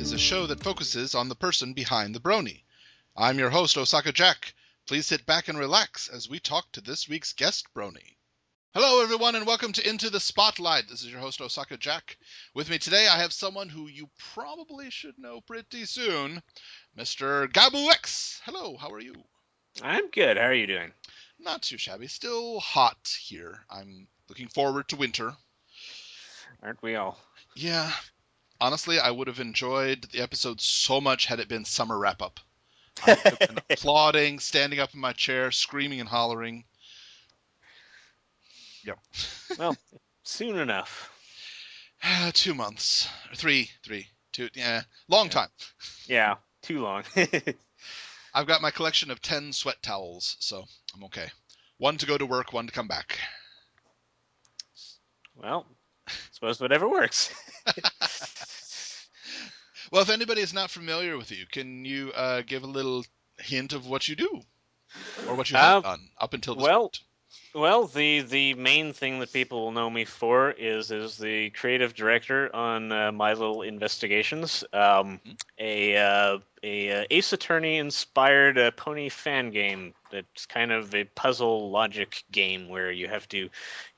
is a show that focuses on the person behind the brony. I'm your host, Osaka Jack. Please sit back and relax as we talk to this week's guest brony. Hello, everyone, and welcome to Into the Spotlight. This is your host, Osaka Jack. With me today, I have someone who you probably should know pretty soon, Mr. GabuEx. Hello, how are you? I'm good. How are you doing? Not too shabby. Still hot here. I'm looking forward to winter. Aren't we all? Yeah. Honestly, I would have enjoyed the episode so much had it been summer wrap-up. I would have been applauding, standing up in my chair, screaming and hollering. Yep. Well, soon enough. 2 months. 3. 2. Yeah. Long time. Yeah, too long. I've got my collection of 10 sweat towels, so I'm okay. One to go to work, one to come back. Well, suppose whatever works. Well, if anybody is not familiar with you, can you give a little hint of what you do? Or what you have done up until this point? Well, the main thing that people will know me for is the creative director on My Little Investigations, a Ace Attorney inspired pony fan game that's kind of a puzzle logic game where you have to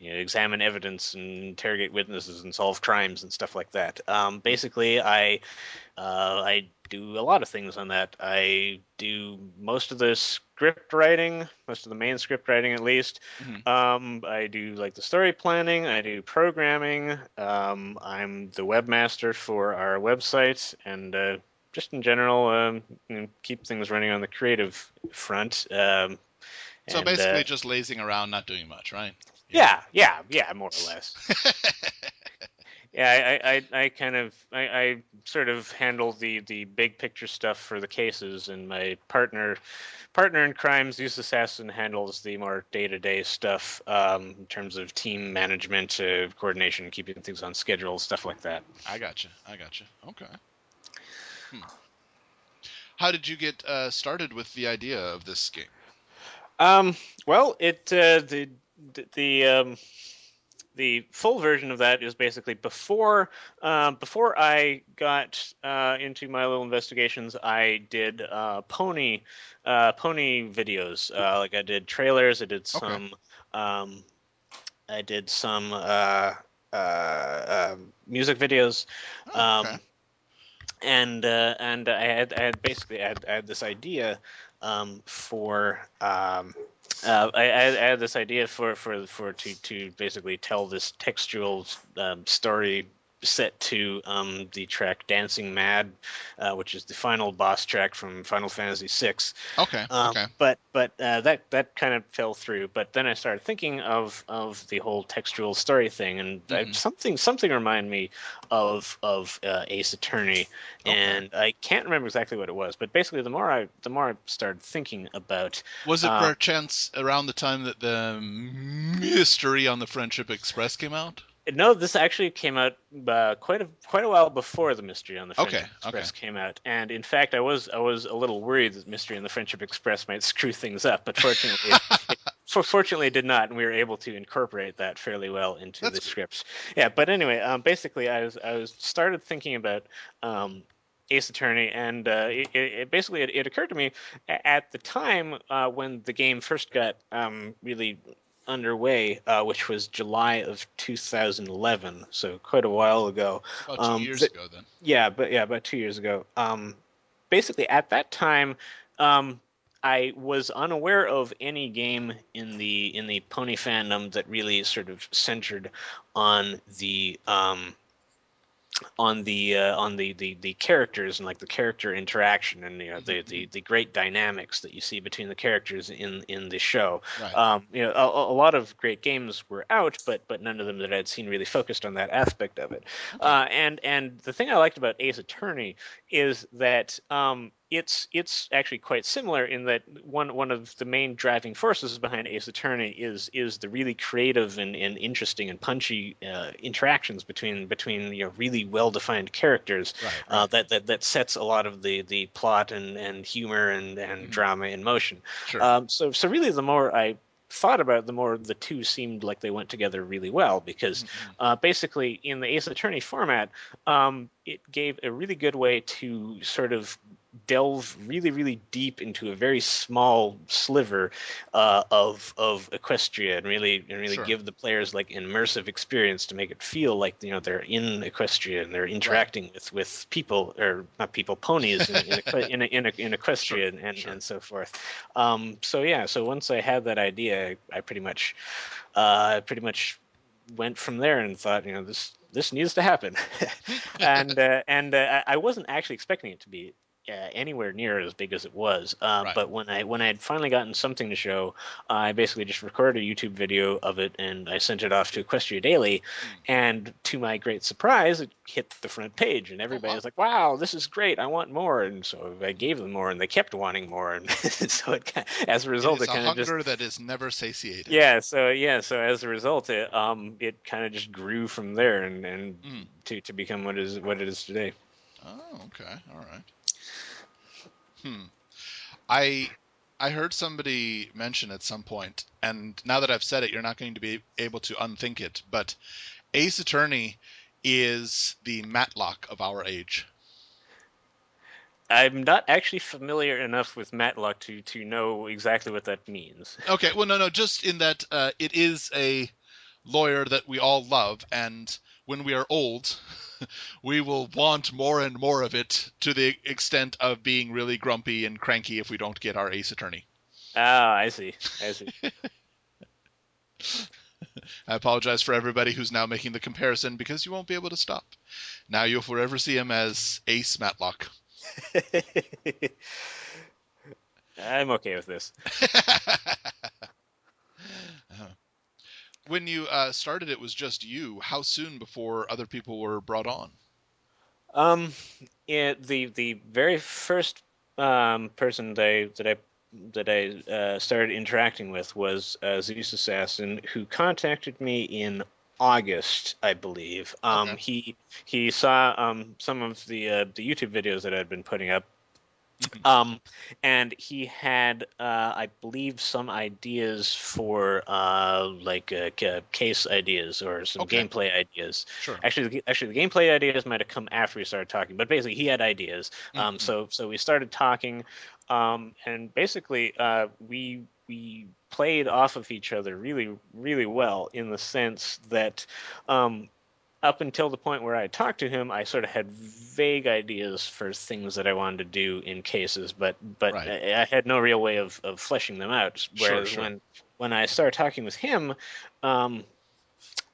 examine evidence and interrogate witnesses and solve crimes and stuff like that. Basically, I do a lot of things on that. I do most of the script writing, most of the main script writing at least. Mm-hmm. I do like the story planning. I do programming. I'm the webmaster for our website, and just in general, keep things running on the creative front. So basically just lazing around, not doing much, right? Yeah, more or less. Yeah, I sort of handle the big picture stuff for the cases, and my partner in crime, Zeus Assassin, handles the more day-to-day stuff in terms of team management, coordination, keeping things on schedule, stuff like that. I gotcha. Okay. How did you get started with the idea of this game? Well, the full version of that is basically before I got into My Little Investigations, I did pony videos. Like I did trailers, Okay. I did some music videos. Oh, okay. And I had this idea I had this idea to basically tell this textual story set to the track "Dancing Mad," which is the final boss track from Final Fantasy VI. Okay. But that kind of fell through. But then I started thinking of the whole textual story thing, and something reminded me of Ace Attorney, and I can't remember exactly what it was. But basically, the more I started thinking about, was it perchance around the time that the mystery on the Friendship Express came out? No, this actually came out quite a while before the Mystery on the Friendship Express came out, and in fact, I was a little worried that Mystery on the Friendship Express might screw things up, but fortunately, fortunately, it did not, and we were able to incorporate that fairly well into the scripts. Yeah, but anyway, basically, I was started thinking about. Ace Attorney, and it basically occurred to me at the time when the game first got really underway, which was July of 2011, so quite a while ago. About 2 years ago, then. Yeah, about 2 years ago. Basically, at that time, I was unaware of any game in the pony fandom that really sort of centered on the characters and like the character interaction and the great dynamics that you see between the characters in the show. Right. A lot of great games were out, but none of them that I'd seen really focused on that aspect of it. Okay. And the thing I liked about Ace Attorney is that it's actually quite similar in that one of the main driving forces behind Ace Attorney is the really creative and interesting and punchy interactions between really well defined characters. Right. That sets a lot of the plot and humor and drama in motion. Sure. So really, the more I thought about it, the more the two seemed like they went together really well, because basically in the Ace Attorney format, it gave a really good way to sort of delve really, really deep into a very small sliver of Equestria, and really Sure. give the players like immersive experience to make it feel like they're in Equestria and they're interacting with people, or not people, ponies in Equestria, and so forth. So once I had that idea, I pretty much went from there and thought, this needs to happen. and I wasn't actually expecting it to be anywhere near as big as it was. But when I had finally gotten something to show, I basically just recorded a YouTube video of it and I sent it off to Equestria Daily. And to my great surprise, it hit the front page, and everybody was like, "Wow, this is great! I want more!" And so I gave them more, and they kept wanting more. And so as a result, it kind of just, hunger that is never satiated. So as a result, it kind of just grew from there, and to become what it is today. Oh, okay, all right. I heard somebody mention at some point, and now that I've said it, you're not going to be able to unthink it, but Ace Attorney is the Matlock of our age. I'm not actually familiar enough with Matlock to know exactly what that means. Okay, well, no, just in that it is a lawyer that we all love, and when we are old, we will want more and more of it, to the extent of being really grumpy and cranky if we don't get our Ace Attorney. Ah, I see. I apologize for everybody who's now making the comparison, because you won't be able to stop. Now you'll forever see him as Ace Matlock. I'm okay with this. When you started, it was just you. How soon before other people were brought on? The very first person that I started interacting with was Zeus Assassin, who contacted me in August, I believe. Okay. He saw some of the YouTube videos that I'd been putting up. And he had, I believe, some ideas for case ideas or some gameplay ideas. Sure. Actually, the gameplay ideas might have come after we started talking, but basically he had ideas. So we started talking, and basically we played off of each other really, really well, in the sense that up until the point where I talked to him, I sort of had vague ideas for things that I wanted to do in cases, but Right. I had no real way of fleshing them out. Whereas when I started talking with him,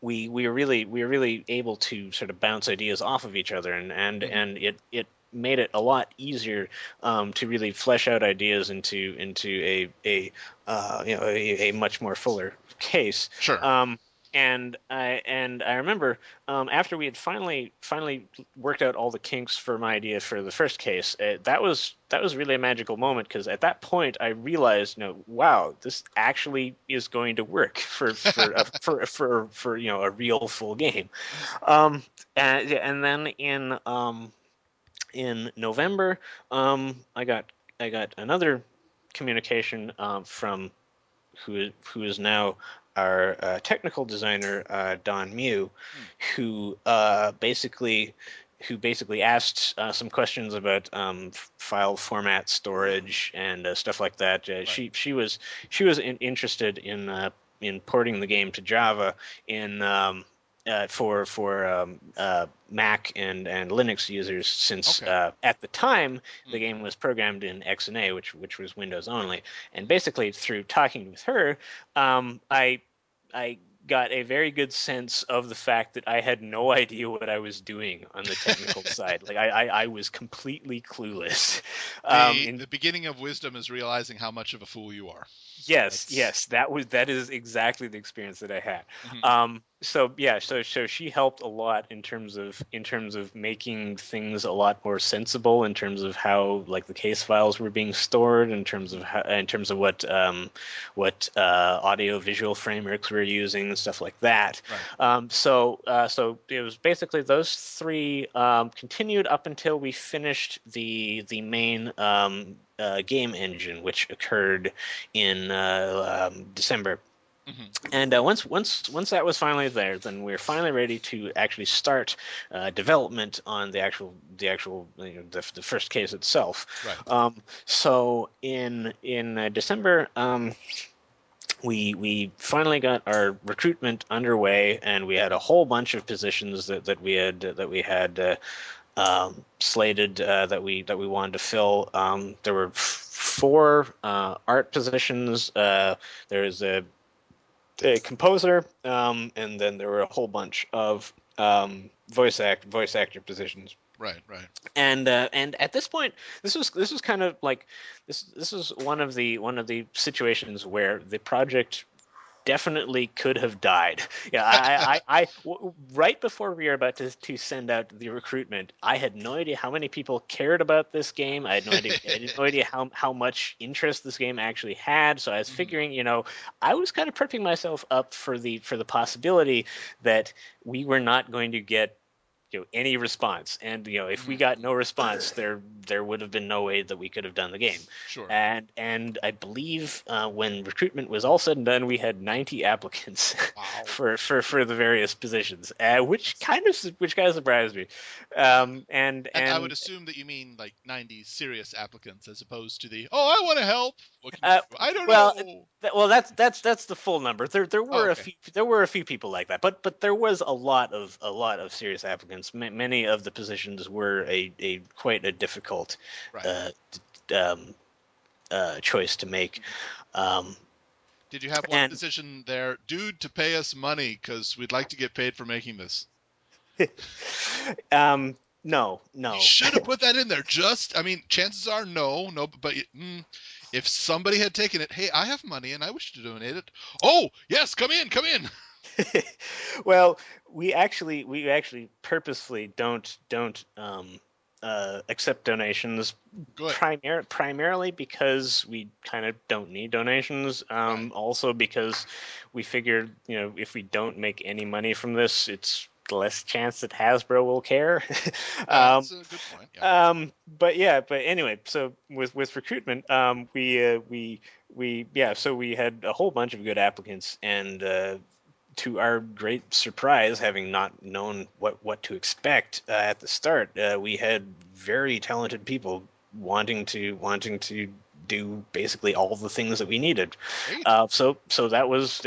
we were really able to sort of bounce ideas off of each other, and it made it a lot easier to really flesh out ideas into a much more fuller case. Sure. And I remember after we had finally worked out all the kinks for my idea for the first case, that was really a magical moment, because at that point I realized, wow, this actually is going to work for a real full game. And then in November, I got another communication from who is now our technical designer, Don Mew, who basically asked some questions about file format, storage, and stuff like that. She was interested in porting the game to Java in for Mac and Linux users, since at the time the game was programmed in XNA, which was Windows only. And basically, through talking with her, I got a very good sense of the fact that I had no idea what I was doing on the technical side. Like I was completely clueless. The beginning of wisdom is realizing how much of a fool you are. Yes, that is exactly the experience that I had. so she helped a lot in terms of making things a lot more sensible in terms of how like the case files were being stored, in terms of what audio visual frameworks we were using and stuff like that. Right. So it was basically those three continued up until we finished the main game engine, which occurred in December. Mm-hmm. And once that was finally there, then we were finally ready to actually start development on the first case itself. Right. So in December, we finally got our recruitment underway, and we had a whole bunch of positions that we had slated that we wanted to fill. There were four art positions. There was a composer, and then there were a whole bunch of voice actor positions. Right. And at this point, this was kind of like this was one of the situations where the project definitely could have died. Yeah, right before we were about to send out the recruitment, I had no idea how many people cared about this game. I had no idea how much interest this game actually had. So I was figuring, I was kind of prepping myself up for the possibility that we were not going to get any response, and if we got no response, there would have been no way that we could have done the game. Sure. And I believe when recruitment was all said and done, we had 90 applicants. Wow. for the various positions, which kind of surprised me. And I would assume that you mean like 90 serious applicants as opposed to the I want to help. What can you do? I don't know. That's the full number. There were Okay. a few people like that, but there was a lot of serious applicants. Many of the positions were a quite a difficult Right. choice to make. Did you have one position there, dude, to pay us money because we'd like to get paid for making this? No. You should have put that in there. Chances are no, but if somebody had taken it, hey, I have money and I wish to donate it. Oh, yes, come in. Well, we actually purposefully don't accept donations. Good. Primarily because we kind of don't need donations. Right. Also because we figured, if we don't make any money from this, it's less chance that Hasbro will care. That's a good point. Yeah. But anyway, so with recruitment, so we had a whole bunch of good applicants, and to our great surprise, having not known what to expect at the start, we had very talented people wanting to do basically all the things that we needed. So that was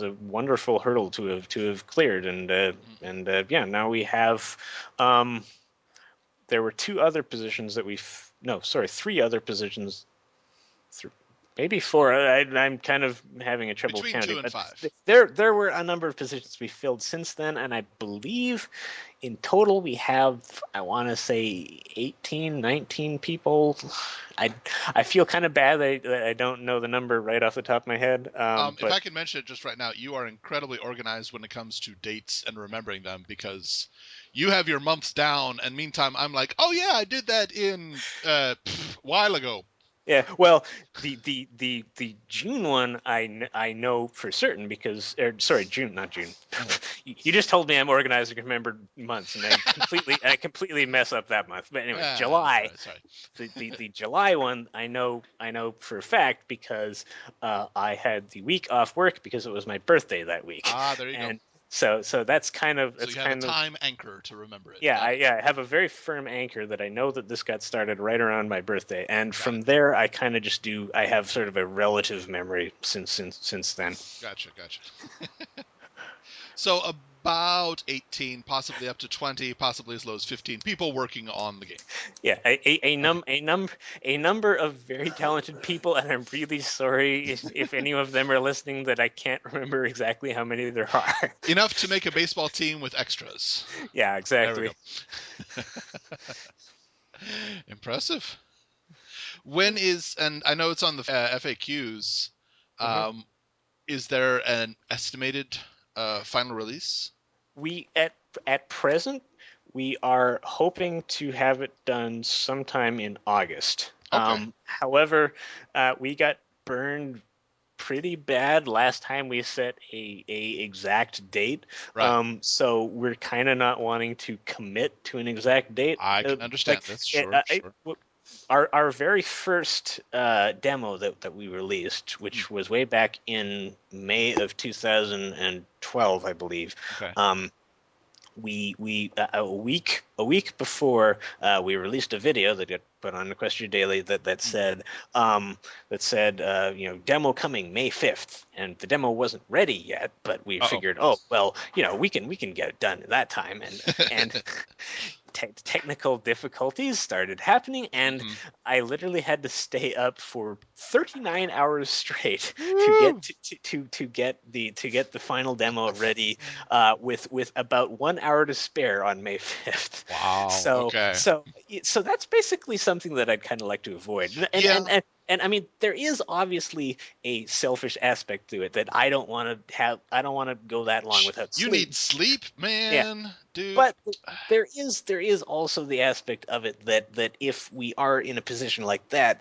a wonderful hurdle to have cleared, and now we have. There were three other positions. Maybe four. I'm kind of having a trouble Between counting. 2 and 5. There were a number of positions we filled since then, and I believe in total we have, I want to say 18, 19 people. I feel kind of bad that I don't know the number right off the top of my head. If I can mention it just right now, you are incredibly organized when it comes to dates and remembering them, because you have your months down, and meantime I'm like, oh yeah, I did that in a while ago. Yeah, well, the June one I know for certain because June, not June. You just told me I'm organized and can remember months, and I completely mess up that month. But anyway, July. Sorry. The July one I know for a fact because I had the week off work because it was my birthday that week. There you go. So that's kind of so you have a time anchor to remember it. Yeah, I have a very firm anchor that I know that this got started right around my birthday, and from there I kind of just do. I have sort of a relative memory since then. Gotcha. So about 18, possibly up to 20, possibly as low as 15 people working on the game. Yeah, a number of very talented people, and I'm really sorry if any of them are listening that I can't remember exactly how many there are. Enough to make a baseball team with extras. Yeah, exactly. There we go. Impressive. When is, and I know it's on the FAQs, is there an estimated final release? We at present we are hoping to have it done sometime in August. Okay. However, we got burned pretty bad last time we set a exact date. Right. So we're kind of not wanting to commit to an exact date. I can understand this. Sure. Our very first demo that we released, which was way back in May of 2012, I believe. Okay. We a week before we released a video that got put on Equestria Daily that said demo coming May 5th, and the demo wasn't ready yet, but we figured, oh well, we can get it done at that time, and technical difficulties started happening, and I literally had to stay up for 39 hours straight to get the final demo ready, with about 1 hour to spare on May 5th. Wow. So that's basically something that I'd kind of like to avoid. And I mean, there is obviously a selfish aspect to it that I don't want to have. I don't want to go that long without sleep. You need sleep, man, dude. But there is also the aspect of it that if we are in a position like that,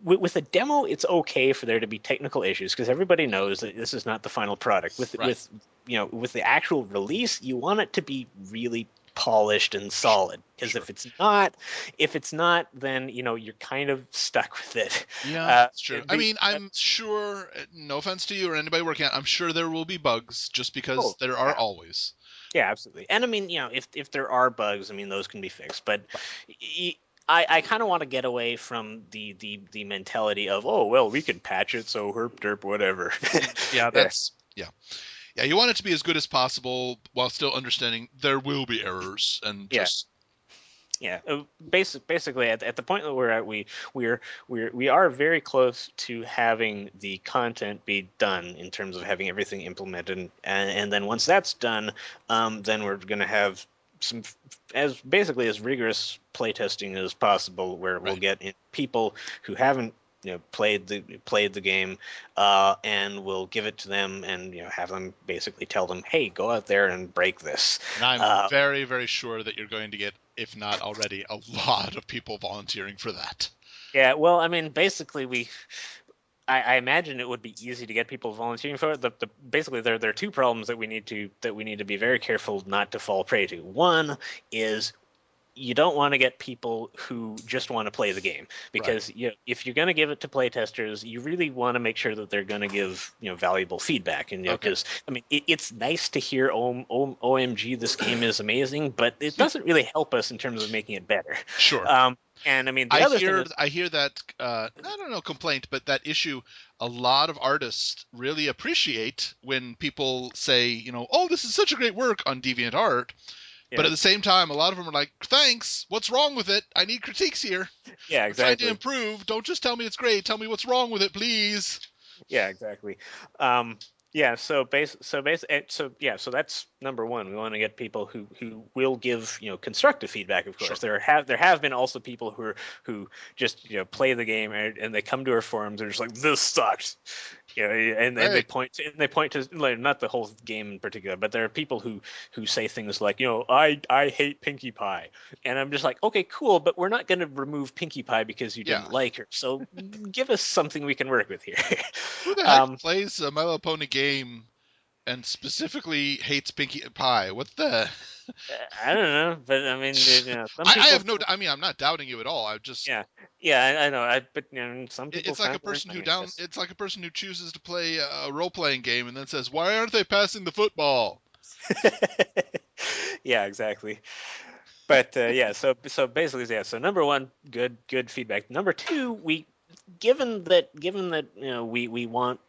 with a demo, it's okay for there to be technical issues because everybody knows that this is not the final product. With the actual release, you want it to be really polished and solid, because if it's not, then you're kind of stuck with it. Yeah, that's true. I mean, I'm sure, no offense to you or anybody working on it, I'm sure there will be bugs, just because there are always. Yeah, absolutely. And I mean, if there are bugs, I mean, those can be fixed, but I kind of want to get away from the mentality of, oh well, we can patch it, so herp derp whatever. Yeah, you want it to be as good as possible while still understanding there will be errors and just. Yeah, basically at the point that we're at, we are very close to having the content be done in terms of having everything implemented, and then once that's done, then we're going to have some as rigorous playtesting as possible, where we'll get in people who haven't played the game, and we'll give it to them and have them basically tell them, hey, go out there and break this. And I'm very, very sure that you're going to get, if not already, a lot of people volunteering for that. Yeah, well, I mean, basically I imagine it would be easy to get people volunteering for it. Basically there are two problems that we need to be very careful not to fall prey to. One is, you don't want to get people who just want to play the game, because if you're going to give it to playtesters, you really want to make sure that they're going to give valuable feedback. And because I mean, it's nice to hear OMG, this game is amazing, but it doesn't really help us in terms of making it better. Sure. And I mean, I hear that I don't know, complaint, but that issue. A lot of artists really appreciate when people say, oh, this is such a great work on DeviantArt. Yeah. But at the same time, a lot of them are like, thanks, what's wrong with it? I need critiques here. Yeah, exactly. I'm trying to improve. Don't just tell me it's great. Tell me what's wrong with it, please. Yeah, exactly. So that's number one. We want to get people who will give constructive feedback. Of course, there have been also people who just play the game and they come to our forums and are just like, this sucks. And they point to like, not the whole game in particular, but there are people who say things like, I hate Pinkie Pie, and I'm just like, okay, cool, but we're not going to remove Pinkie Pie because you didn't like her. So give us something we can work with here. Who the heck plays a My Little Pony game and specifically hates Pinkie Pie? What the? I don't know, but I mean, some people. I have no. I mean, I'm not doubting you at all. I just. Yeah, I know. But some people. It's like a person It's like a person who chooses to play a role-playing game and then says, "Why aren't they passing the football?" Yeah, exactly. But so basically, so number one, good feedback. Number two, given that we want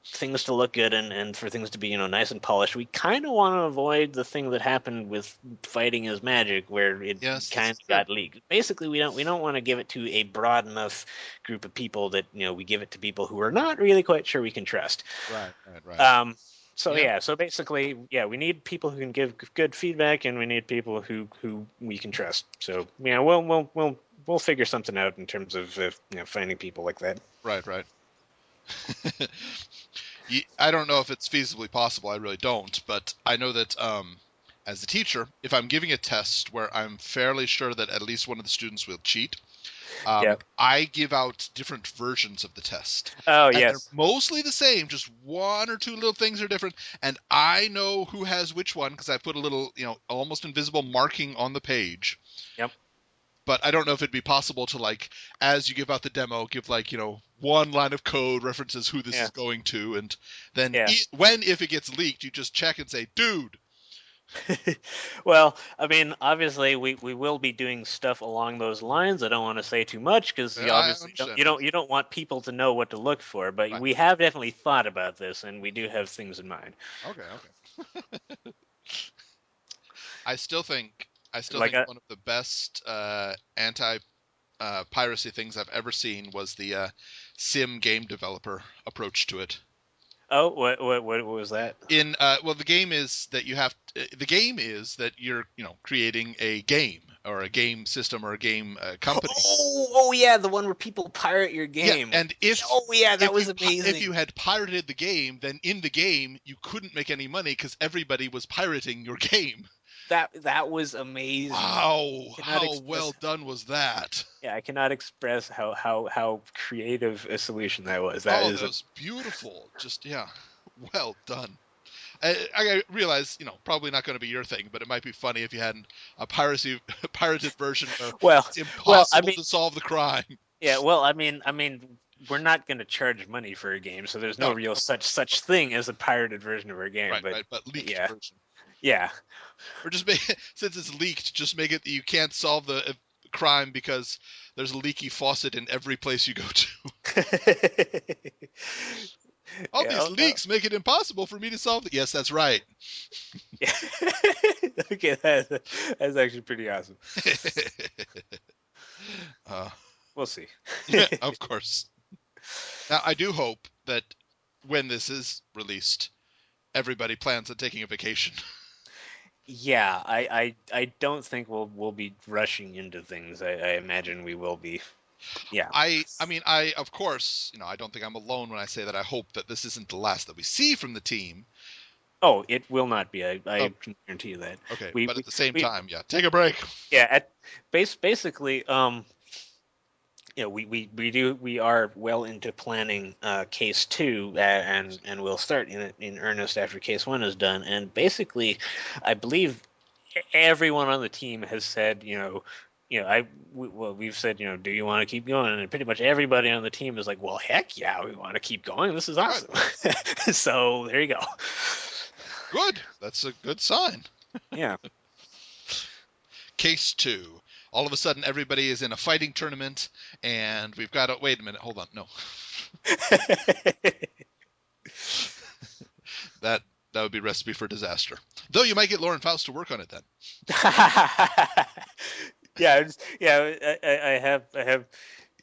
things to look good and for things to be nice and polished, we kind of want to avoid the thing that happened with Fighting is Magic, where it kind of got leaked. Basically, we don't want to give it to a broad enough group of people that we give it to people who are not really quite sure we can trust. Right. So basically, we need people who can give good feedback, and we need people who we can trust. So we'll figure something out in terms of finding people like that. Right. I don't know if it's feasibly possible. I really don't, but I know that as a teacher, if I'm giving a test where I'm fairly sure that at least one of the students will cheat, Yep. I give out different versions of the test. Oh, And they're yes. mostly the same, just one or two little things are different. And I know who has which one because I put a little, almost invisible marking on the page. Yep. But I don't know if it'd be possible to, like, as you give out the demo, give, like, one line of code references who this Yeah. is going to. And then Yeah. if it gets leaked, you just check and say, dude. Well, I mean, obviously, we will be doing stuff along those lines. I don't want to say too much because you I obviously don't understand. you don't want people to know what to look for. But Right. we have definitely thought about this, and we do have things in mind. Okay. I still think Like, one of the best anti piracy things I've ever seen was the sim game developer approach to it. oh, what was that? The game is that the game is that you're creating a game or a game system or a game company. Oh yeah, the one where people pirate your Yeah, game. and Oh yeah, that was if you amazing. had pirated the game, then in the game you couldn't make any money because everybody was pirating your game. That was amazing. Wow, Cannot how well express. done was that? Yeah, I cannot express how creative a solution that was. That Oh, is that was beautiful. Just yeah, well done. I realize, probably not going to be your thing, but it might be funny if you had a pirated version where well, it's I impossible mean, to solve the crime. yeah, well, I mean, we're not going to charge money for a game, so there's no No, real of such course. thing as a pirated version of our game. Right, But right, but leaked yeah, version. yeah. Or just make since it's leaked, just make it that you can't solve the crime because there's a leaky faucet in every place you go to. All Yeah. these Oh no. leaks make it impossible for me to solve it. Yes, that's right. Yeah. Okay, that's actually pretty awesome. uh, We'll see. of course. Now, I do hope that when this is released, everybody plans on taking a vacation. Yeah, I don't think we'll be rushing into things. I imagine we will be. Yeah. I mean, I of course, I don't think I'm alone when I say that I hope that this isn't the last that we see from the team. Oh, it will not be. I Oh, can guarantee you that. okay, We but at we the same we time, yeah, take a break. yeah. Basically, we are well into planning case two, and we'll start in earnest after case one is done. And basically, I believe everyone on the team has said, we've said, do you want to keep going? And pretty much everybody on the team is like, well, heck yeah, we want to keep going. This is Good, awesome. So there you go. good. That's a good sign. Yeah. Case two. All of a sudden, everybody is in a fighting tournament, and we've got to wait a minute. Hold on, no, that that would be recipe for disaster. Though you might get Lauren Faust to work on it then. I have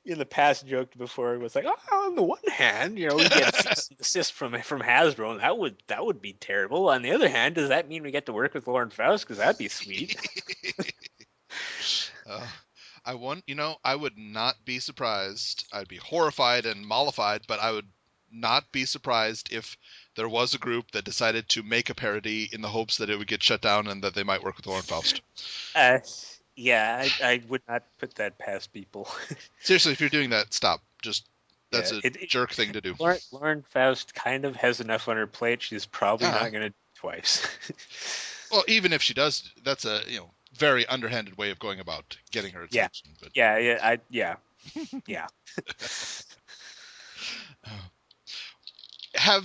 in the past joked before. It was like, oh, on the one hand, we get a cease and desist from Hasbro, and that would be terrible. On the other hand, does that mean we get to work with Lauren Faust? Because that'd be sweet. uh, I would not be surprised. I'd be horrified and mollified, but I would not be surprised if there was a group that decided to make a parody in the hopes that it would get shut down and that they might work with Lauren Faust. Uh, yeah, I would not put that past people. Seriously, if you're doing that, stop. That's Yeah, a jerk thing to do. Lauren Faust kind of has enough on her plate. She's probably Yeah. not going to do it twice. Well, even if she does, that's a very underhanded way of going about getting her Yeah, attention. But yeah. have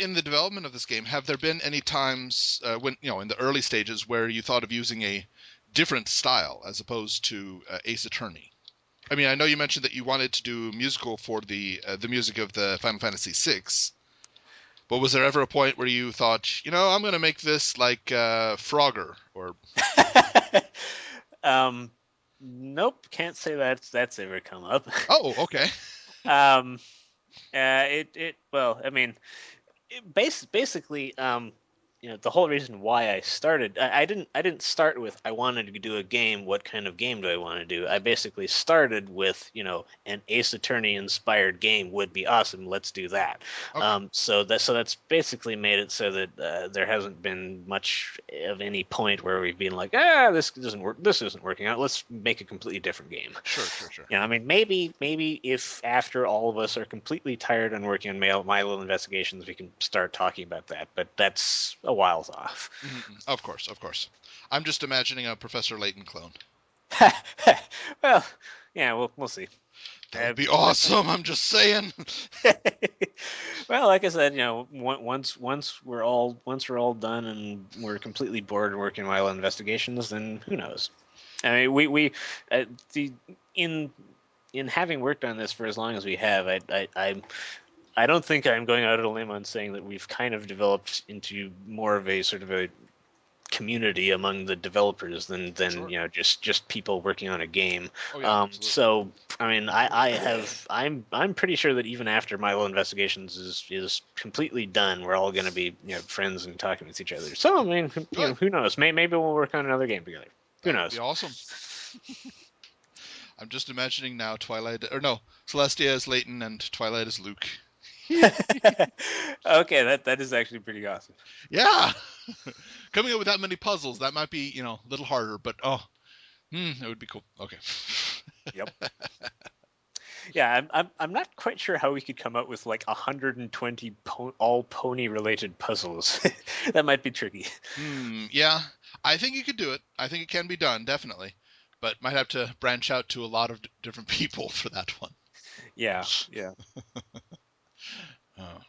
in the development of this game, have there been any times when in the early stages where you thought of using a different style as opposed to Ace Attorney? I mean, I know you mentioned that you wanted to do musical for the music of the Final Fantasy VI, but was there ever a point where you thought, I'm going to make this like Frogger or? um, nope, can't say that's ever come up. Oh, okay. um, it well, I mean, basically, the whole reason why I started, I didn't start with I wanted to do a game. What kind of game do I want to do? I basically started with an Ace Attorney inspired game would be awesome. Let's do that. Okay. So that's basically made it so that there hasn't been much of any point where we've been like, this doesn't work. This isn't working out. Let's make a completely different game. Sure. I mean, maybe if after all of us are completely tired and working on Milo investigations, we can start talking about that. But that's a whiles off. Mm-hmm. Of course. I'm just imagining a Professor Layton clone. Well, yeah, we'll see. That would be awesome. I'm just saying. Well, like I said, once we're all done and we're completely bored and working Milo investigations, then who knows? I mean, we the in having worked on this for as long as we have, I don't think I'm going out on a limb on saying that we've kind of developed into more of a sort of a community among the developers than Sure. just people working on a game. Oh yeah. So I mean, I'm pretty sure that even after Milo Investigations is completely done, we're all going to be friends and talking with each other. So I mean, Good. who knows? Maybe we'll work on another game together. Who That would be knows? awesome. I'm just imagining now Celestia as Layton and Twilight as Luke. Okay, that is actually pretty awesome. Yeah. Coming up with that many puzzles, that might be, a little harder, but it would be cool. Okay. Yep. Yeah, I'm not quite sure how we could come up with like 120 all pony related puzzles. That might be tricky. Yeah. I think you could do it. I think it can be done, definitely. But might have to branch out to a lot of different people for that one. Yeah. Oh.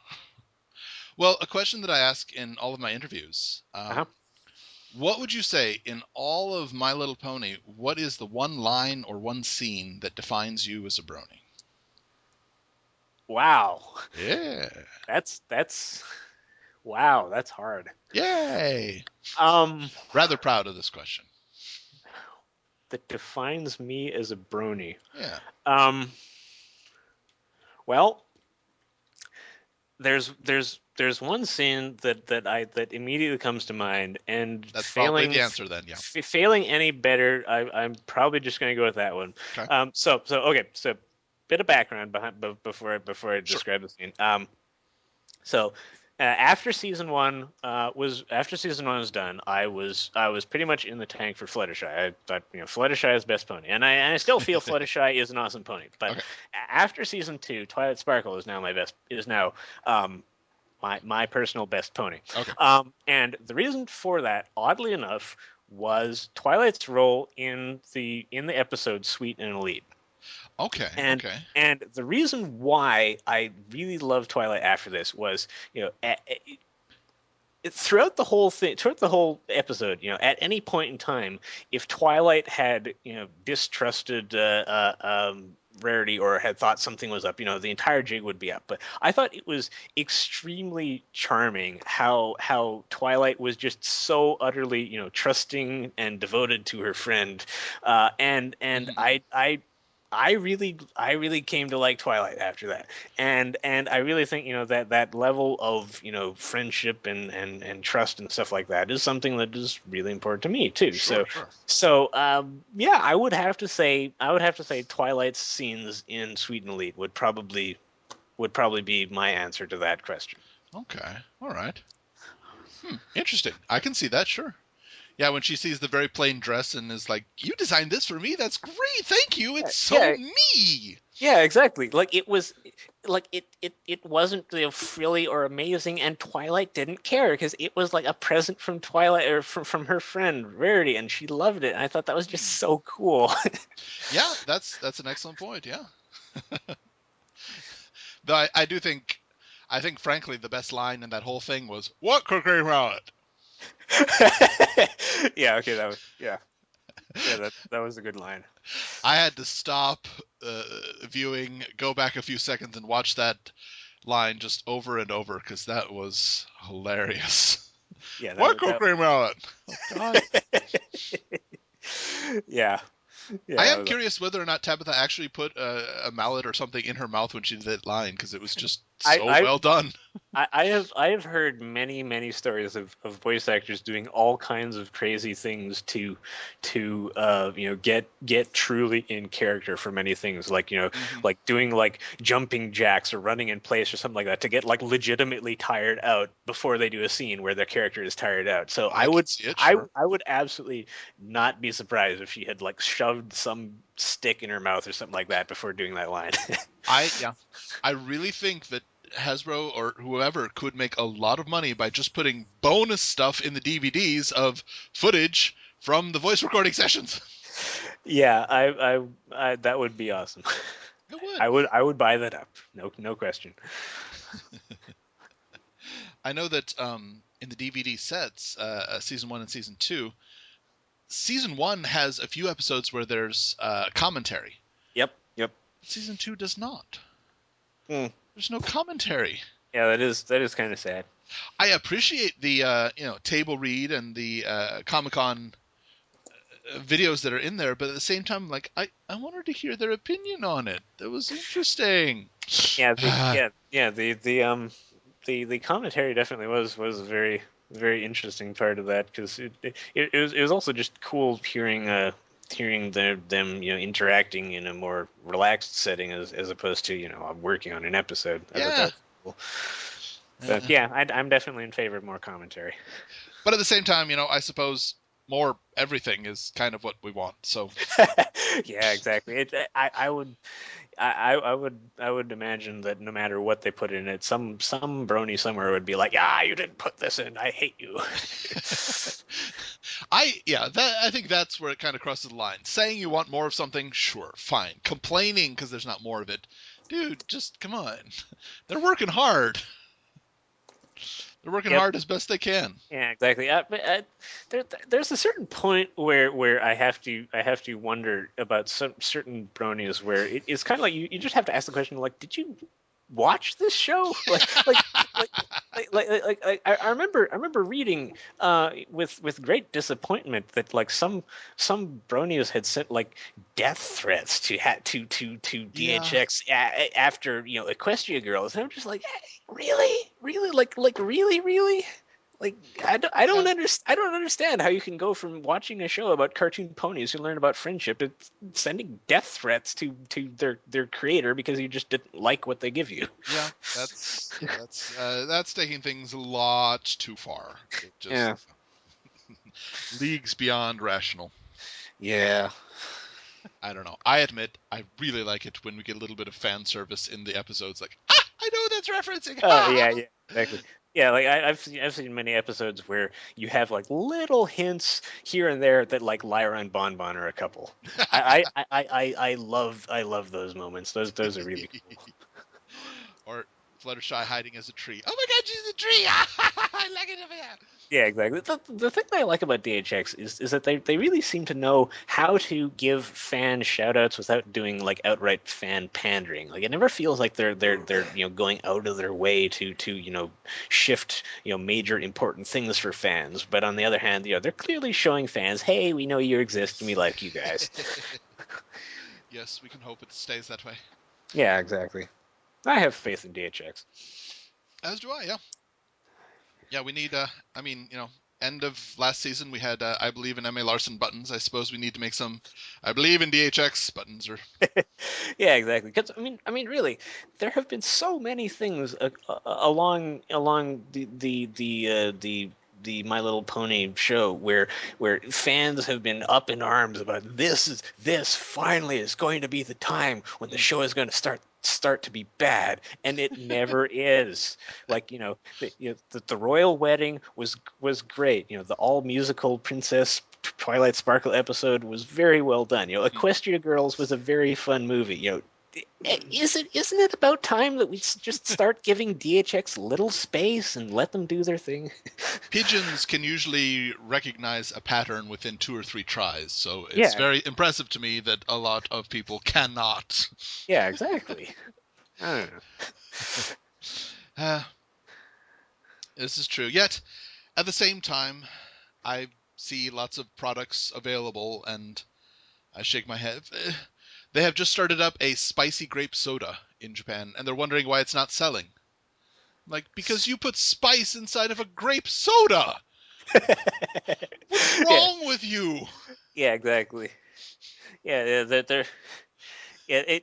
Well, a question that I ask in all of my interviews. Uh-huh. What would you say in all of My Little Pony, what is the one line or one scene that defines you as a brony? Wow. Yeah. That's wow, that's hard. Yay. Um Rather proud of this question. that defines me as a brony. Yeah. Um well, there's one scene that immediately comes to mind, and That's probably the answer then, yeah. failing any better, I'm probably just going to go with that one. Okay. So bit of background before I Sure. describe the scene. So after season one was done, I was pretty much in the tank for Fluttershy. I thought Fluttershy is best pony, and I still feel Fluttershy is an awesome pony. But Okay. after season two, Twilight Sparkle is now my personal best pony. Okay. And the reason for that, oddly enough, was Twilight's role in the episode Sweet and Elite. Okay. And Okay. and the reason why I really loved Twilight after this was, throughout the whole episode, at any point in time, if Twilight had, distrusted Rarity or had thought something was up, the entire jig would be up. But I thought it was extremely charming how Twilight was just so utterly, trusting and devoted to her friend, and I really came to like Twilight after that, and I really think that level of friendship and trust and stuff like that is something that is really important to me too. Sure. Yeah, I would have to say Twilight's scenes in Sweet and Elite would probably be my answer to that question. Okay. All right. Interesting. I can see that. Sure. Yeah, when she sees the very plain dress and is like, "You designed this for me? That's great. Thank you. It's so Yeah, me." yeah, exactly. Like it was, like it wasn't frilly or amazing, and Twilight didn't care because it was like a present from Twilight or from her friend Rarity, and she loved it. And I thought that was just so cool. Yeah, that's an excellent point. Yeah. Though I do think, frankly the best line in that whole thing was, "What cookie mallet?" Yeah, okay, that was a good line. I had to stop viewing, go back a few seconds, and watch that line just over and over because that was hilarious. Yeah, What cookie mallet? Oh, God. Yeah, I yeah. am curious whether or not Tabitha actually put a mallet or something in her mouth when she did that line because it was just so I well done. I have heard many stories of voice actors doing all kinds of crazy things to get truly in character for many things, like Mm-hmm. like doing like jumping jacks or running in place or something like that to get like legitimately tired out before they do a scene where their character is tired out. So I can see it, sure. I would absolutely not be surprised if she had like shoved some stick in her mouth or something like that before doing that line. I really think that Hasbro or whoever could make a lot of money by just putting bonus stuff in the DVDs of footage from the voice recording sessions. Yeah, I that would be awesome. It would. I would buy that up. No question. I know that in the DVD sets, season 1 and season 2, season 1 has a few episodes where there's commentary. Yep. Season 2 does not. Hmm. There's no commentary. Yeah, that is kind of sad. I appreciate the table read and the Comic-Con videos that are in there, but at the same time, like I wanted to hear their opinion on it. That was interesting. The commentary definitely was a very interesting part of that, because it was also just cool hearing them interacting in a more relaxed setting as opposed to working on an episode. I thought that Yeah. was cool. But yeah, I'm definitely in favor of more commentary. But at the same time, I suppose more everything is kind of what we want. So Yeah, exactly. I would imagine that no matter what they put in it, some brony somewhere would be like, "Ah, you didn't put this in. I hate you." I think that's where it kind of crosses the line. Saying you want more of something, sure, fine. Complaining because there's not more of it, dude, just come on. They're working hard. They're working Yep. hard as best they can. Yeah, exactly. There's a certain point where I have to wonder about some certain bronies where it's kind of like you just have to ask the question, like, did you watch this show? Like I remember reading with great disappointment that like some bronies had sent like death threats to Yeah. DHX after Equestria Girls, and I'm just like, really, like really. Like Yeah. I don't understand how you can go from watching a show about cartoon ponies who learn about friendship to sending death threats to their creator because you just didn't like what they give you. Yeah, that's taking things a lot too far. It just Yeah. leagues beyond rational. Yeah. I don't know. I admit I really like it when we get a little bit of fan service in the episodes. Like, I know that's referencing. Yeah, exactly. Yeah, like I've seen many episodes where you have like little hints here and there that like Lyra and Bonbon are a couple. I love those moments. Those are really cool. Or Fluttershy hiding as a tree. Oh my God, she's a tree! I like it. Yeah. Yeah, exactly. The thing that I like about DHX is that they really seem to know how to give fan shoutouts without doing like outright fan pandering. Like it never feels like they're going out of their way to shift major important things for fans. But on the other hand, they're clearly showing fans, hey, we know you exist and we like you guys. Yes, we can hope it stays that way. Yeah, exactly. I have faith in DHX. As do I. Yeah. Yeah, we need. I mean, end of last season we had I believe in M.A. Larson buttons. I suppose we need to make some I believe in DHX buttons. Or Yeah, exactly. Because really, there have been so many things along the My Little Pony show where fans have been up in arms about this finally is going to be the time when the show is going to start to be bad, and it never is. Like the royal wedding was great. The all musical princess Twilight Sparkle episode was very well done. Equestria Girls was a very fun movie. Isn't it about time that we just start giving DHX little space and let them do their thing? pigeons can usually recognize a pattern within 2 or 3 tries, so it's Yeah, very impressive to me that a lot of people cannot. yeah, exactly. I don't know. Uh, this is true. Yet at the same time, I see lots of products available, and I shake my head. They have just started up a spicy grape soda in Japan, and they're wondering why it's not selling. Like, because you put spice inside of a grape soda. What's wrong with you? Yeah, exactly. Yeah, they're yeah,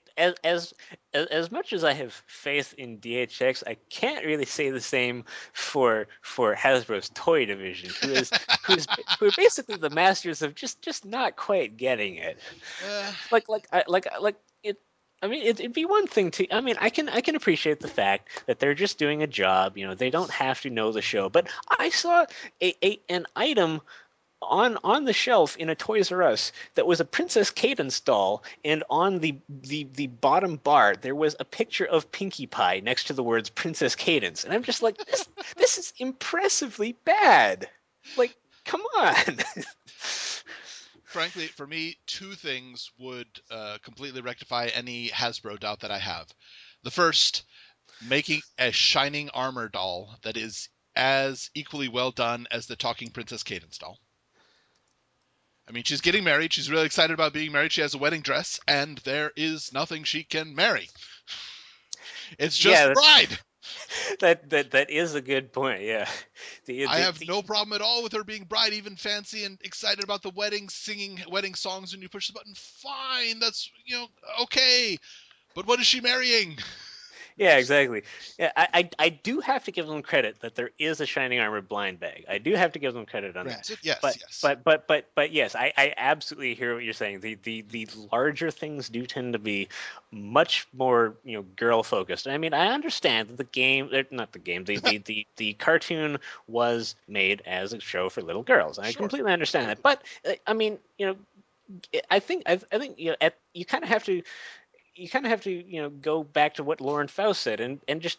as much as I have faith in DHX, I can't really say the same for Hasbro's toy division, who are basically the masters of just not quite getting it. Uh, Like it. I mean, it'd be one thing to. I mean, I can appreciate the fact that they're just doing a job. They don't have to know the show. But I saw an item on the shelf in a Toys R Us that was a Princess Cadence doll, and on the bottom bar there was a picture of Pinkie Pie next to the words Princess Cadence, and I'm just like, this is impressively bad. Like, come on. Frankly, for me, two things would completely rectify any Hasbro doubt that I have. The first, making a shining armor doll that is as equally well done as the Talking Princess Cadence doll. I mean, she's getting married. She's really excited about being married. She has a wedding dress, and there is nothing she can marry. It's just the bride. That is a good point. Yeah, I have no problem at all with her being bride, even fancy and excited about the wedding, singing wedding songs when you push the button. Fine, that's okay. But what is she marrying? Yeah, exactly. Yeah, I do have to give them credit that there is a Shining Armor blind bag. I do have to give them credit on that. Granted, yes, But yes. but yes, I absolutely hear what you're saying. The larger things do tend to be much more girl focused. I mean, I understand that the game, not the game, the cartoon was made as a show for little girls. I Sure. completely understand that. But I mean, I think you kind of have to go back to what Lauren Faust said and just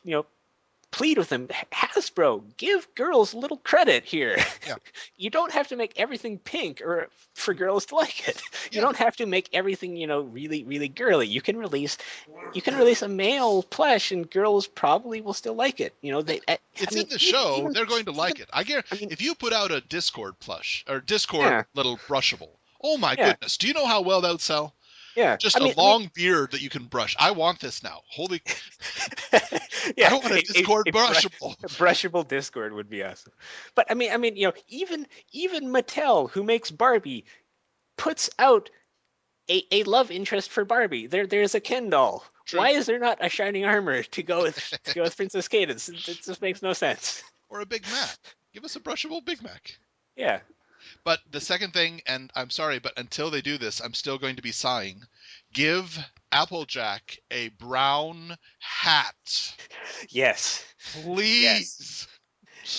plead with them. Hasbro, give girls a little credit here. Yeah. You don't have to make everything pink or for girls to like it. You don't have to make everything really really girly. You can release a male plush and girls probably will still like it. It's in the show. They're going to like it. I guarantee. I mean, if you put out a Discord plush or Discord yeah, little brushable, oh my yeah, goodness, do you know how well that would sell? yeah. Just a long beard that you can brush. I want this now. Holy, yeah, I want a Discord brushable. a brushable Discord would be awesome. But even Mattel, who makes Barbie, puts out a love interest for Barbie. There's a Ken doll. True. Why is there not a Shining Armor to go with Princess Cadence? It just makes no sense. Or a Big Mac. Give us a brushable Big Mac. Yeah. But the second thing, and I'm sorry, but until they do this, I'm still going to be sighing. Give Applejack a brown hat. Yes. Please. Yes.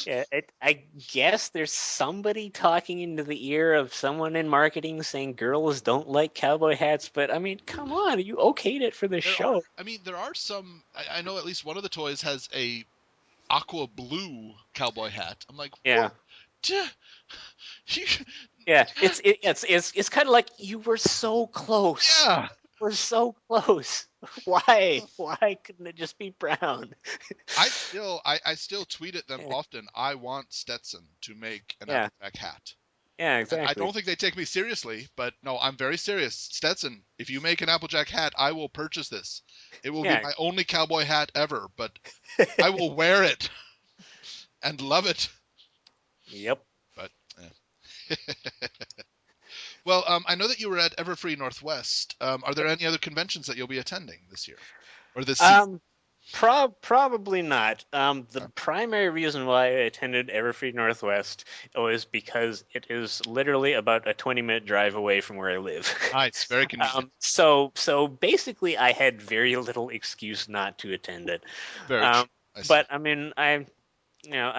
Yeah, I guess there's somebody talking into the ear of someone in marketing saying girls don't like cowboy hats, but I mean, come on, you okayed it for the show. There are some. I know at least one of the toys has a aqua blue cowboy hat. I'm like, Yeah. what? Yeah, it's kind of like you were so close. Yeah. We're so close. Why couldn't it just be brown? I still tweet at them Yeah. often. I want Stetson to make an Yeah. Applejack hat. Yeah, And I exactly. don't think they take me seriously, but no, I'm very serious. Stetson, if you make an Applejack hat, I will purchase this. It will be Yeah. my only cowboy hat ever, but I will wear it and love it. Yep. But well, I know that you were at Everfree Northwest. Are there any other conventions that you'll be attending this year or this season? Probably not. The primary reason why I attended Everfree Northwest was because it is literally about a 20-minute drive away from where I live. Nice, very convenient. So basically, I had very little excuse not to attend it. Very true. I see. But I mean, I mean,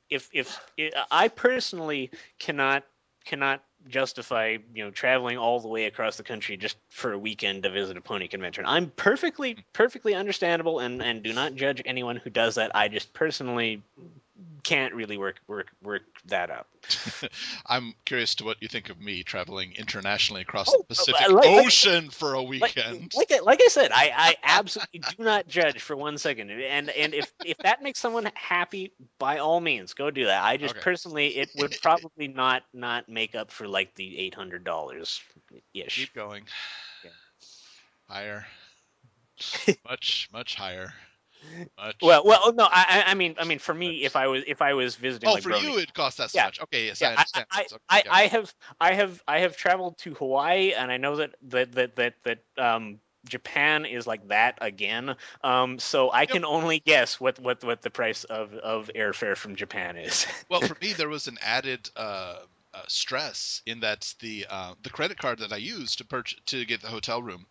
if I personally cannot justify traveling all the way across the country just for a weekend to visit a pony convention. I'm perfectly understandable and do not judge anyone who does that. I just personally can't really work that up. I'm curious to what you think of me traveling internationally across the Pacific Ocean for a weekend. Like I said, I absolutely do not judge for 1 second. And if that makes someone happy, by all means, go do that. I just personally, it would probably not make up for like the $800 ish. Keep going. Yeah. Higher. Much higher. Well, no, I mean, for me, if I was visiting Oh, like for Brony, you it costs that yeah, much. Okay, yes, yeah, I understand. Yeah. I have traveled to Hawaii, and I know that Japan is like that again. So I Yep. can only guess what the price of airfare from Japan is. Well, for me, there was an added stress in that the credit card that I used to get the hotel room,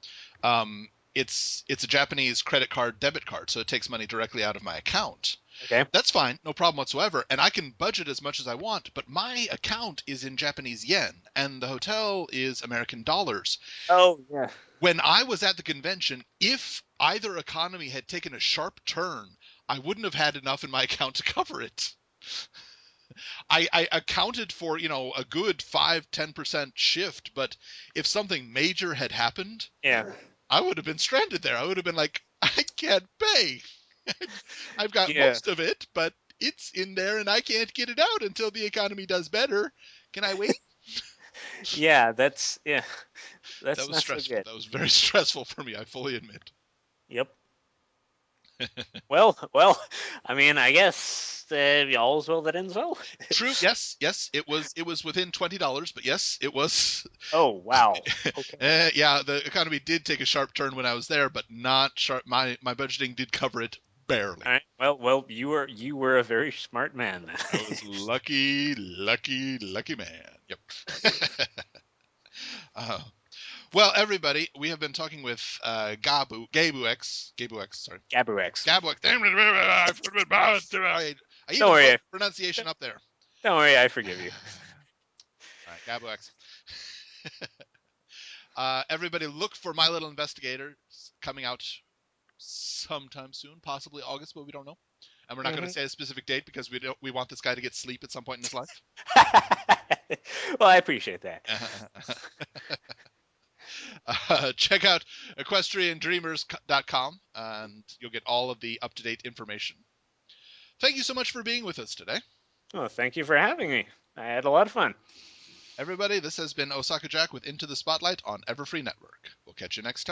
it's a Japanese credit card debit card, so it takes money directly out of my account. Okay. That's fine, no problem whatsoever, and I can budget as much as I want, but my account is in Japanese yen, and the hotel is American dollars. Oh yeah. When I was at the convention, if either economy had taken a sharp turn, I wouldn't have had enough in my account to cover it. I accounted for, a good 5-10% shift, but if something major had happened, Yeah. I would have been stranded there. I would have been like, I can't pay. I've got Yeah. most of it, but it's in there and I can't get it out until the economy does better. Can I wait? Yeah. That That's was not so stressful. good. That was very stressful for me, I fully admit. Yep. Well. I mean, I guess all's well that ends well. True. Yes. It was within $20, but yes, it was. Oh wow. Okay. Yeah, the economy did take a sharp turn when I was there, but not sharp. My budgeting did cover it barely. All right. Well, you were a very smart man then. I was lucky man. Yep. uh, well, everybody, we have been talking with GabuEx, sorry. GabuEx. GabuEx. Damn it, I Don't even worry. put pronunciation up there. Don't worry. I forgive you. All right, GabuEx. Everybody, look for My Little Investigator coming out sometime soon, possibly August, but we don't know. And we're not going to say a specific date because we want this guy to get sleep at some point in his life. Well, I appreciate that. Check out equestriandreamers.com and you'll get all of the up-to-date information. Thank you so much for being with us today. Well, thank you for having me. I had a lot of fun. Everybody, this has been Osaka Jack with Into the Spotlight on Everfree Network. We'll catch you next time.